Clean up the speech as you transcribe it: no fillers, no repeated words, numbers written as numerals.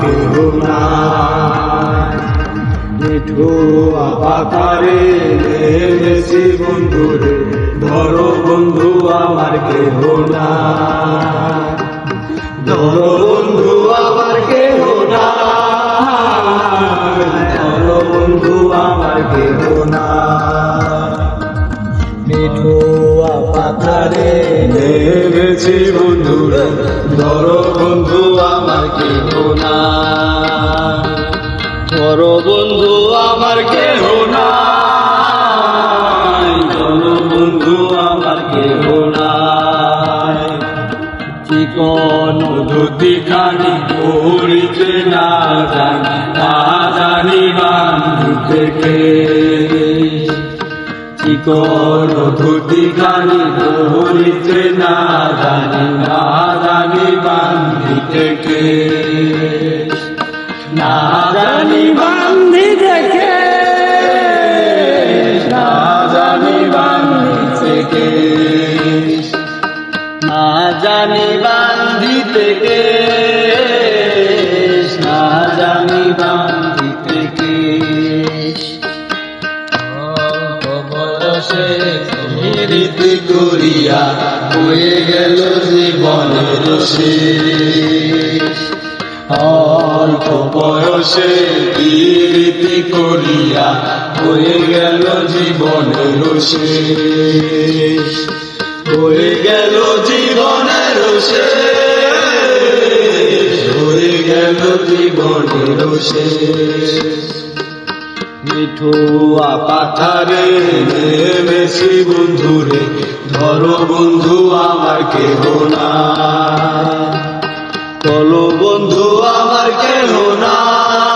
কেহ নাই। মিঠুয়া পাথারে নেমেছি বন্ধুরে, ধরো বন্ধু আমার কেহ নাই। ধরো বন্ধু আমার কেহ নাই, ধরো বন্ধু আমার কেহ নাই। মিঠুয়া পাথারে নেমেছি বন্ধুরে, ধরো বন্ধু আমার কেহ নাই। ধরো বন্ধু আমার কেহ নাই, ধরো বন্ধু আমার কেহ নাই। চিকন ধুতি খানি পড়িতে না জানি বান্ধু থেকে। চিকন ধুতি খানি পড়িতে না জানি বান্ধি থেকে। না জানি বান্ধি থেকে, না জানি বান্ধি থেকে, না জানি বান্ধি থেকে, না জানি বান্ধি থেকে। বয়সে রীতি করিয়া হয়ে গেল জীবনের শেষ। অল্প বয়সে রীতি করিয়া হয়ে গেল জীবনের শেষ। হয়ে গেল জীবনের শেষ, হয়ে গেল জীবনের শেষ। মিঠুয়া পাথারে নেমেছি বন্ধুরে, ধরো বন্ধু আমার কেহ নাই। চলো বন্ধু আমার কেহ নাই।